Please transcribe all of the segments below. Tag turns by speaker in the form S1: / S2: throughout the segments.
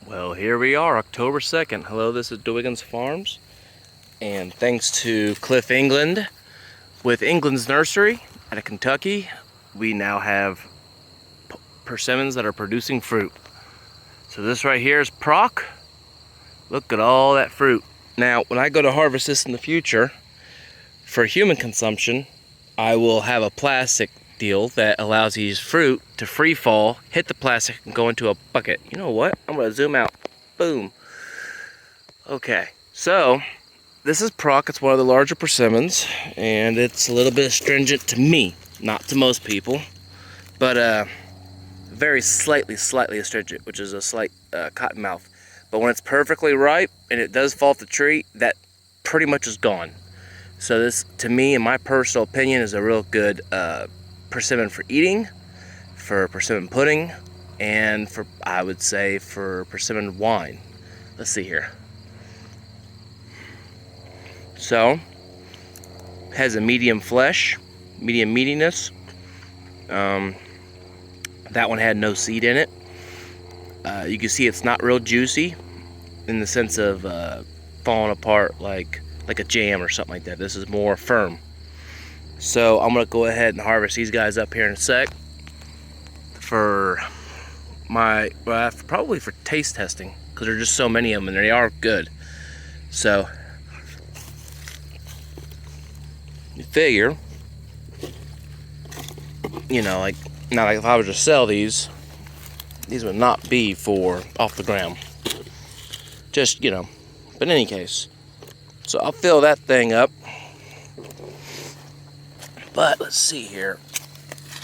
S1: Well, here we are, October 2nd. Hello, this is DeWiggins Farms. And thanks to Cliff England with England's Nursery out of Kentucky, we now have persimmons that are producing fruit. So this right here is Proc. Look at all that fruit. Now, when I go to harvest this in the future, for human consumption, I will have a plastic deal that allows these fruit to free fall, hit the plastic, and go into a bucket. You know what? I'm going to zoom out. Boom. Okay, so this is Proc. It's one of the larger persimmons, and it's a little bit astringent to me, not to most people, but very slightly astringent, which is a slight cottonmouth. But when it's perfectly ripe and it does fall off the tree, that pretty much is gone. So this, to me, in my personal opinion, is a real good persimmon for eating, for persimmon pudding, and for, I would say, for persimmon wine. Let's see here. So, has a medium flesh, medium meatiness. That one had no seed in it. You can see it's not real juicy in the sense of falling apart like a jam or something like that. This is more firm. So I'm gonna go ahead and harvest these guys up here in a sec for my, probably for taste testing, because there's just so many of them and they are good. So you figure, you know, like, not like if I was to sell these would not be for off the ground. Just, you know, but in any case, so I'll fill that thing up. But let's see here.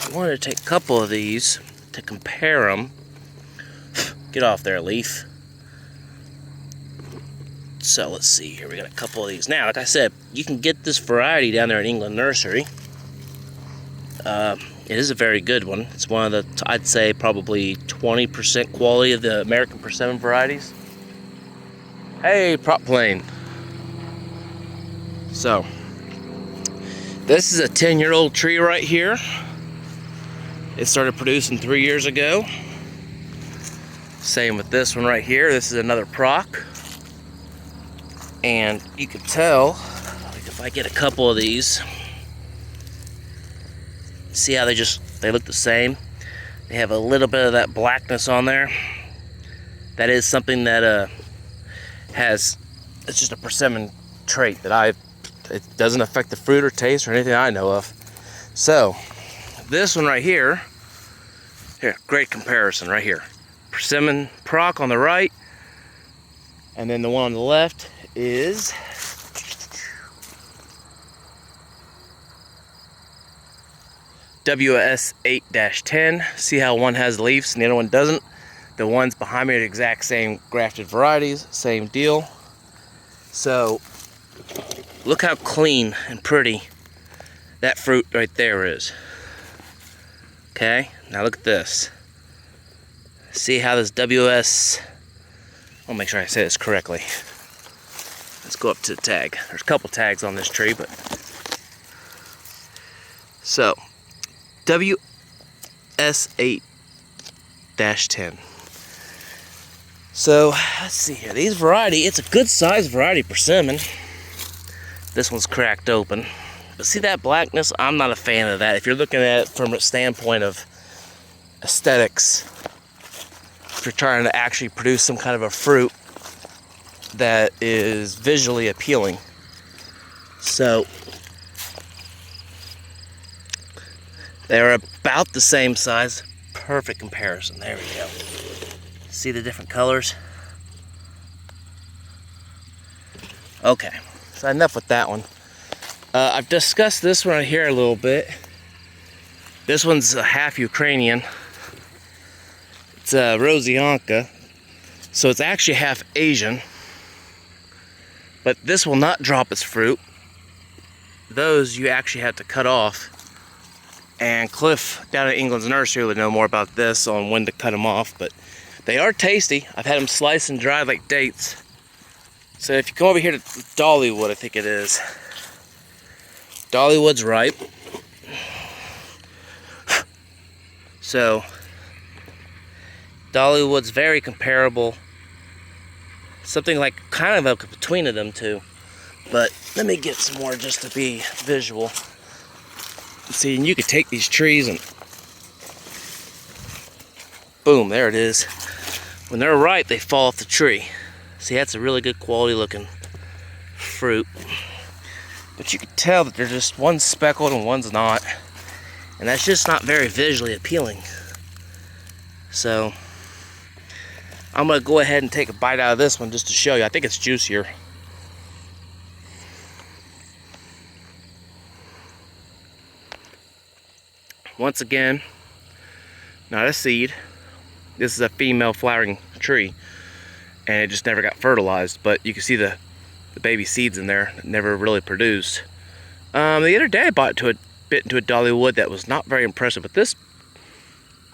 S1: I wanted to take a couple of these to compare them. Get off there, leaf. So let's see here. We got a couple of these. Now, like I said, you can get this variety down there at England Nursery. It is a very good one. It's one of the, I'd say, probably 20% quality of the American persimmon varieties. Hey, prop plane. So, this is a 10-year-old tree right here. It started producing 3 years ago. Same with this one right here. This is another Proc. And you can tell, like if I get a couple of these, see how they look the same? They have a little bit of that blackness on there. That is something that it's just a persimmon trait that it doesn't affect the fruit or taste or anything I know of. So this one right here, great comparison right here. Persimmon Proc on the right, and then the one on the left is WS8-10. See how one has leaves and the other one doesn't? The ones behind me are the exact same grafted varieties, same deal. So look how clean and pretty that fruit right there is. Okay, now look at this. See how this WS, I'll make sure I say this correctly. Let's go up to the tag. There's a couple tags on this tree, but so WS8-10. So let's see here. These variety, it's a good sized variety persimmon. This one's cracked open. But see that blackness? I'm not a fan of that. If you're looking at it from a standpoint of aesthetics, if you're trying to actually produce some kind of a fruit that is visually appealing. So they're about the same size. Perfect comparison. There we go. See the different colors? Okay, so enough with that one. I've discussed this one right here a little bit. This one's half Ukrainian. It's a Rosianka, so it's actually half Asian. But this will not drop its fruit. Those you actually have to cut off. And Cliff down at England's Nursery would know more about this on when to cut them off, but they are tasty. I've had them sliced and dried like dates. So if you come over here to Dollywood, I think it is. Dollywood's ripe. So Dollywood's very comparable Something like kind of a between of them two. But let me get some more just to be visual. See, and you could take these trees and boom, there it is. When they're ripe, they fall off the tree. See, that's a really good quality looking fruit. But you can tell that they're just one's speckled and one's not. And that's just not very visually appealing. So I'm gonna go ahead and take a bite out of this one just to show you. I think it's juicier. Once again, not a seed. This is a female flowering tree, and it just never got fertilized. But you can see the baby seeds in there that never really produced. The other day I bit into a Dollywood that was not very impressive, but this,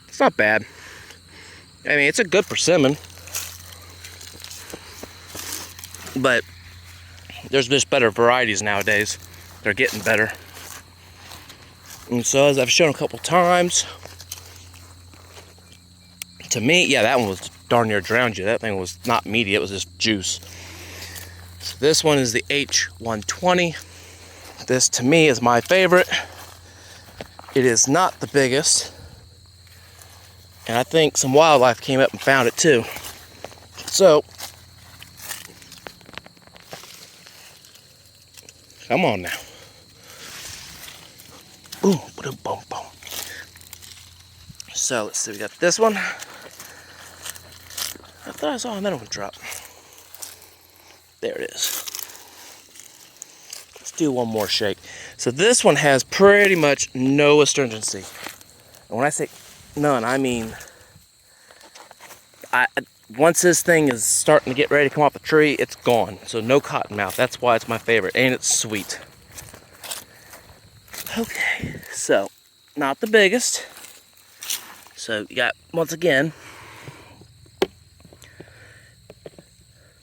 S1: it's not bad. I mean, it's a good persimmon, but there's just better varieties nowadays. They're getting better. And so, as I've shown a couple times, to me, yeah, that one was darn near drowned you. That thing was not meaty, it was just juice. So this one is the H120. This, to me, is my favorite. It is not the biggest. And I think some wildlife came up and found it too. So, come on now. Boom, boom, boom, boom. So, let's see, we got this one. I thought I saw another one drop. There it is. Let's do one more shake. So this one has pretty much no astringency. And when I say none, I mean, once this thing is starting to get ready to come off the tree, it's gone. So no cottonmouth. That's why it's my favorite. And it's sweet. Okay, so not the biggest. So you got, once again,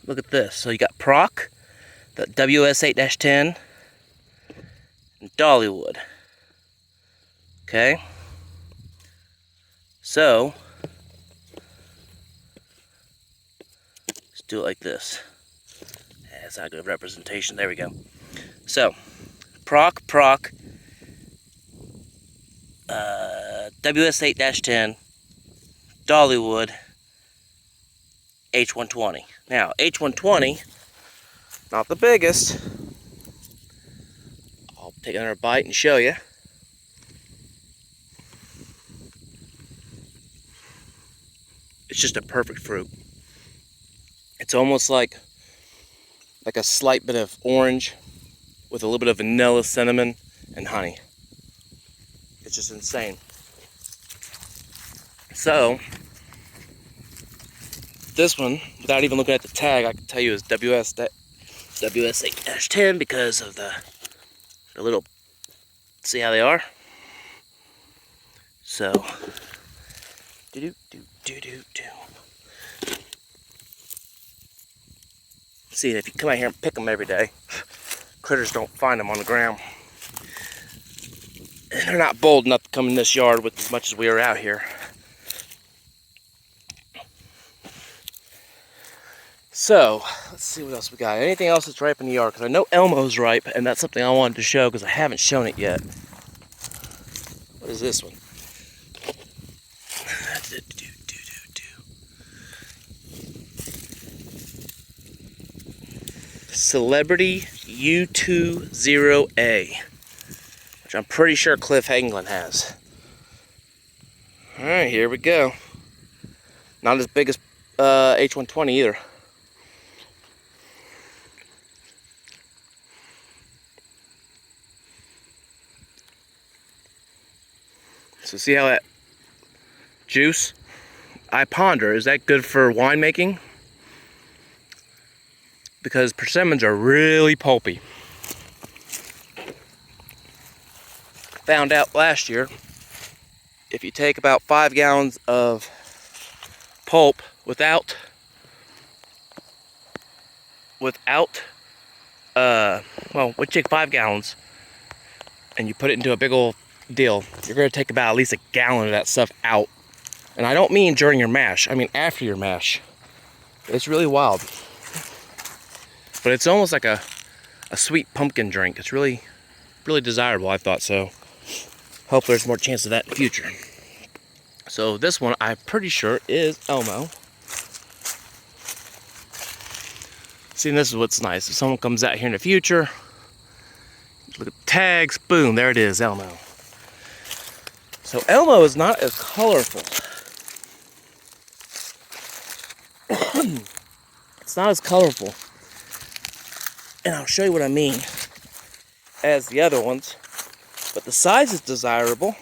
S1: look at this. So you got Proc, the WS8-10, and Dollywood. Okay? So, let's do it like this. That's not good representation. There we go. So, Proc, WS8-10, Dollywood, H120. Now, H120, not the biggest. I'll take another bite and show you. It's just a perfect fruit. It's almost like a slight bit of orange with a little bit of vanilla, cinnamon, and honey. It's just insane. So, this one, without even looking at the tag, I can tell you is WS8-10 because of the little, see how they are? So, see, if you come out here and pick them every day, critters don't find them on the ground. And they're not bold enough to come in this yard with as much as we are out here. So, let's see what else we got. Anything else that's ripe in the yard? Because I know Elmo's ripe, and that's something I wanted to show because I haven't shown it yet. What is this one? Celebrity U20A, which I'm pretty sure Cliff England has. Alright, here we go. Not as big as H120 either. So see how that juice? I ponder, is that good for winemaking? Because persimmons are really pulpy. Found out last year, if you take about 5 gallons of pulp without well, you take 5 gallons and you put it into a big old deal, you're going to take about at least a gallon of that stuff out. And I don't mean during your mash, I mean after your mash. It's really wild. but it's almost like a sweet pumpkin drink. It's really, really desirable. I thought so. Hope there's more chance of that in the future. So this one, I'm pretty sure is Elmo. See, and this is what's nice. If someone comes out here in the future, look at the tags, boom, there it is, Elmo. So Elmo is not as colorful. It's not as colorful. And I'll show you what I mean as the other ones. But the size is desirable.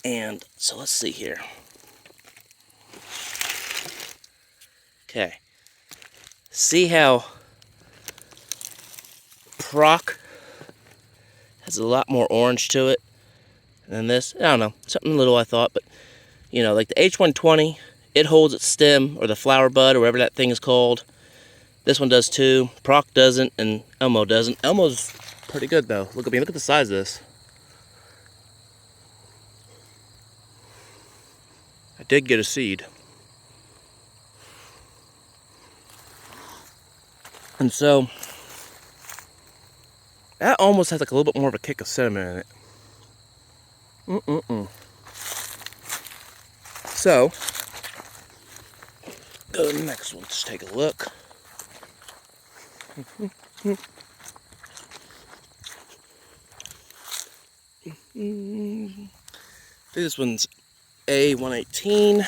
S1: And so let's see here. Okay. See how Proc has a lot more orange to it than this? I don't know. Something little I thought, but you know, like the H120, it holds its stem or the flower bud or whatever that thing is called. This one does too. Proc doesn't, and Elmo doesn't. Elmo's pretty good though. Look at me. Look at the size of this. I did get a seed. And so that almost has like a little bit more of a kick of cinnamon in it. So go to the next one. Let's take a look. I think this one's A118.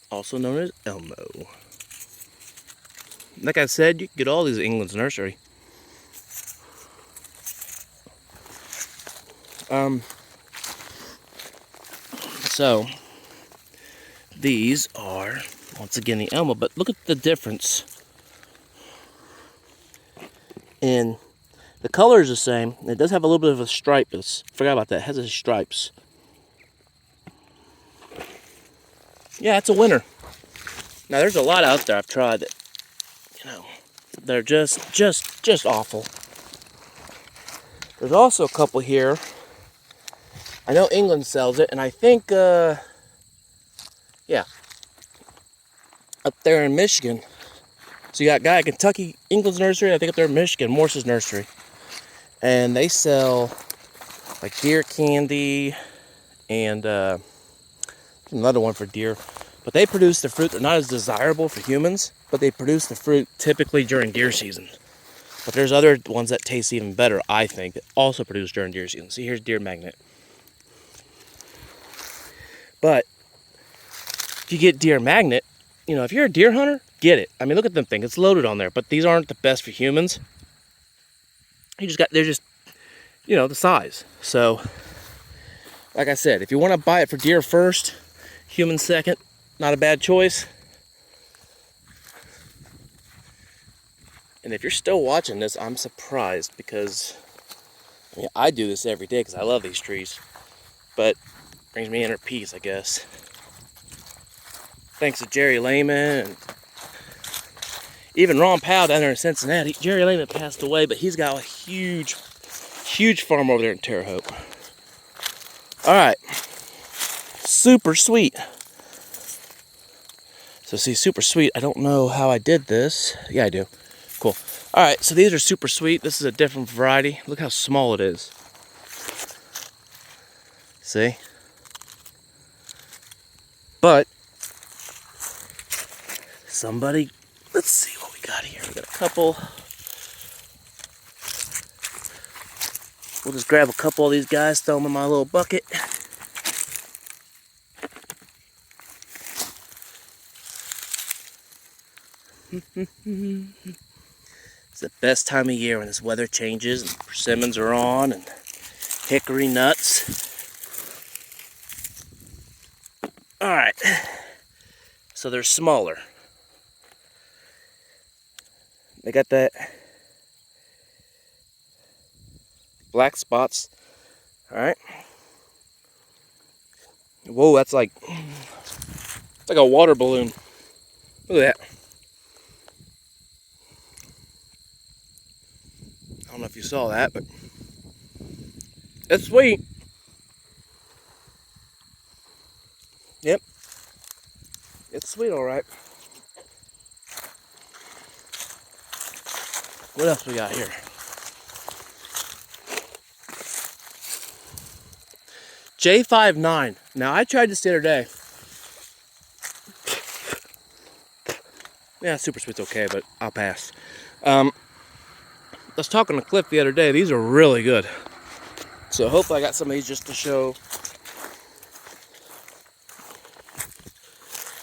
S1: Also known as Elmo. Like I said, you can get all these at England's nursery. So these are once again the Elmo, but look at the difference in the color is the same. It does have a little bit of a stripe. Forgot about that. It has these stripes. Yeah, it's a winner. Now there's a lot out there I've tried that, you know, they're just awful. There's also a couple here. I know England sells it, and I think, yeah, up there in Michigan. So you got a guy at Kentucky, England's nursery, I think up there in Michigan, Morse's nursery. And they sell like deer candy and another one for deer. But they produce the fruit. They're not as desirable for humans, but they produce the fruit typically during deer season. But there's other ones that taste even better, I think, that also produce during deer season. See, here's deer magnet. But if you get deer magnet, you know, if you're a deer hunter, get it. I mean, look at them thing. It's loaded on there, but these aren't the best for humans. They're just, you know, the size. So, like I said, if you want to buy it for deer first, human second, not a bad choice. And if you're still watching this, I'm surprised because I mean, I do this every day because I love these trees. But it brings me inner peace, I guess. Thanks to Jerry Lehman and even Ron Powell down there in Cincinnati. Jerry Lehman passed away, but he's got a huge farm over there in Terre Haute. All right, super sweet. So see, super sweet, I don't know how I did this. Yeah, I do. Cool. All right, so these are super sweet. This is a different variety. Look how small it is. See? But somebody, let's see what we got here. We got a couple. We'll just grab a couple of these guys, throw them in my little bucket. It's the best time of year when this weather changes and persimmons are on and hickory nuts. Alright, so they're smaller. They got that black spots. Alright. Whoa, it's like a water balloon. Look at that. I don't know if you saw that, but It's sweet. Yep. It's sweet, all right. What else we got here? J59. Now, I tried this the other day. Yeah, super sweet's okay, but I'll pass. I was talking to Cliff the other day. These are really good. So hopefully I got some of these just to show.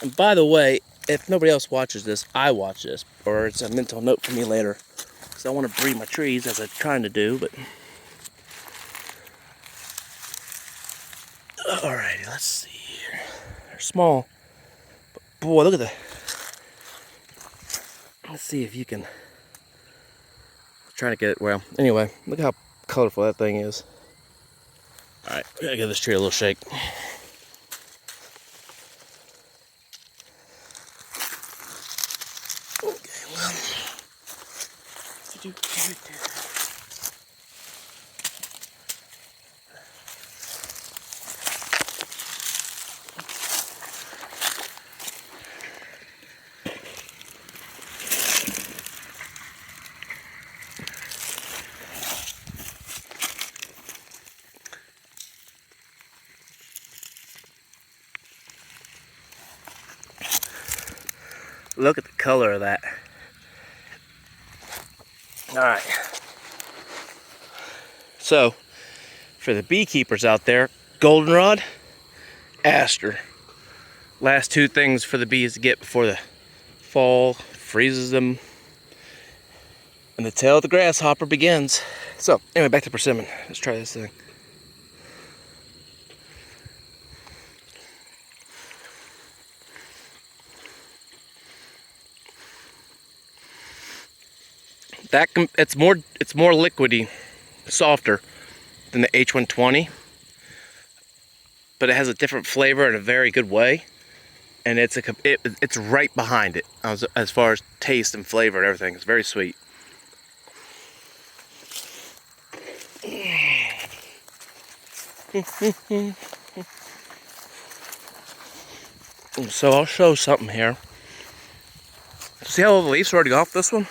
S1: And by the way, if nobody else watches this, I watch this. Or it's a mental note for me later. Because I want to breed my trees as I'm trying to do, but... Alrighty, let's see here. They're small. But boy, look at the... Let's see if you can... I'm trying to get it well. Anyway, look how colorful that thing is. Alright, we gotta give this tree a little shake. Okay, well... Look at the color of that. Alright. So, for the beekeepers out there, goldenrod, aster. Last two things for the bees to get before the fall freezes them and the tail of the grasshopper begins. So, anyway, back to persimmon. Let's try this thing. It's more liquidy, softer than the H120, but it has a different flavor in a very good way, and it's right behind it as far as taste and flavor and everything. It's very sweet. So I'll show something here. See how all the leaves are already off this one?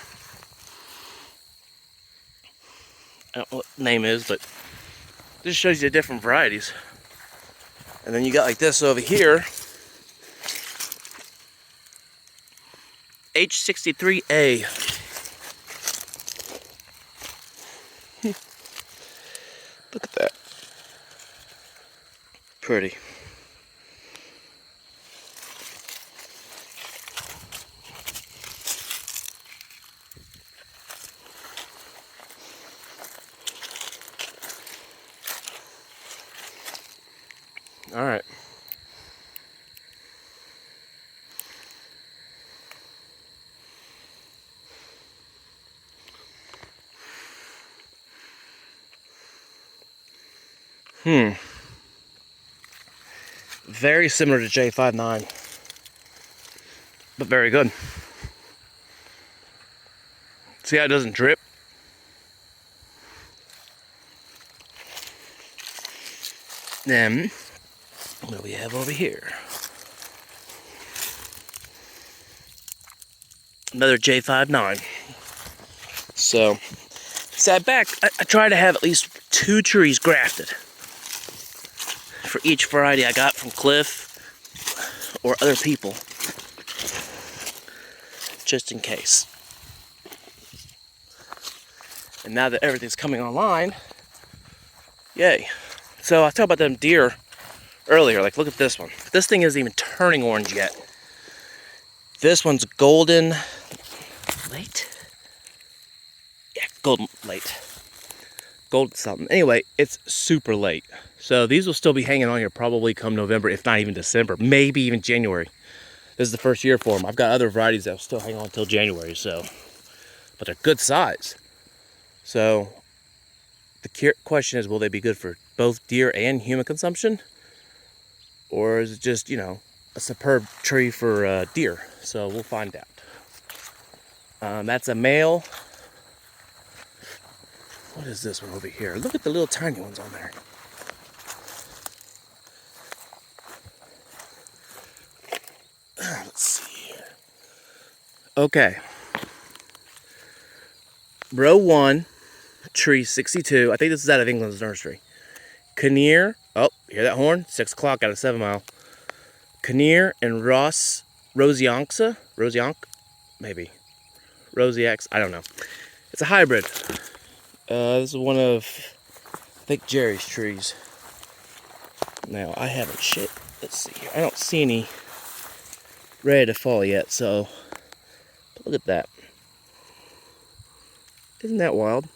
S1: I don't know what the name is, but this shows you the different varieties. And then you got like this over here. H63A. Look at that. Pretty. All right. Very similar to J59, but very good. See how it doesn't drip? Then, what do we have over here? Another J59. So, sat back, I try to have at least 2 trees grafted for each variety I got from Cliff or other people, just in case. And now that everything's coming online, yay. So I talked about them deer earlier, like look at this one. This thing isn't even turning orange yet. This one's golden late? Yeah, golden late. Gold something. Anyway, it's super late. So these will still be hanging on here probably come November, if not even December, maybe even January. This is the first year for them. I've got other varieties that will still hang on until January, so. But they're good size. So the question is, will they be good for both deer and human consumption? Or is it just, you know, a superb tree for deer? So we'll find out. That's a male. What is this one over here? Look at the little tiny ones on there. Let's see here. Okay. Row 1, tree 62. I think this is out of England's nursery. Kinnear. Oh, hear that horn? 6 o'clock out of 7 Mile. Kinnear and Rosionxa? Maybe. Rosiex. I don't know. It's a hybrid. This is one of, I think, Jerry's trees. Now, I haven't shit. Let's see here. I don't see any ready to fall yet, so look at that. Isn't that wild?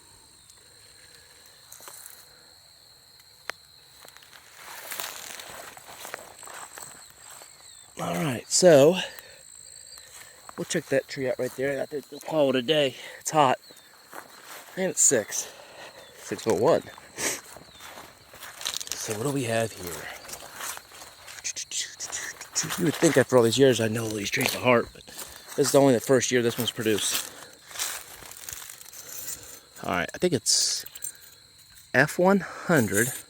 S1: Alright, so we'll check that tree out right there. I think we'll call it a day. It's hot. And it's 6'1". So what do we have here? You would think after all these years I'd know all these trees by heart, but this is only the first year this one's produced. Alright, I think it's F100.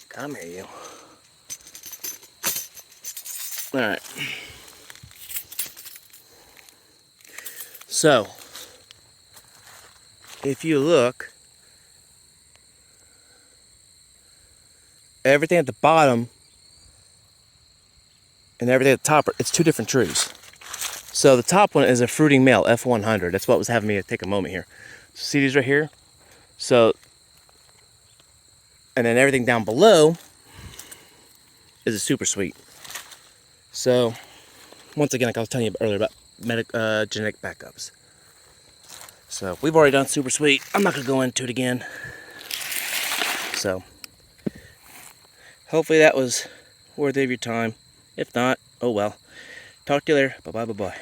S1: Come here, you. Alright. So, if you look, everything at the bottom and everything at the top, it's 2 different trees. So the top one is a fruiting male, F100. That's what was having me take a moment here. See these right here? So, and then everything down below is a super sweet. So, once again, like I was telling you earlier about genetic backups. So, we've already done super sweet. I'm not going to go into it again. So, hopefully that was worthy of your time. If not, oh well. Talk to you later. Bye-bye, bye-bye.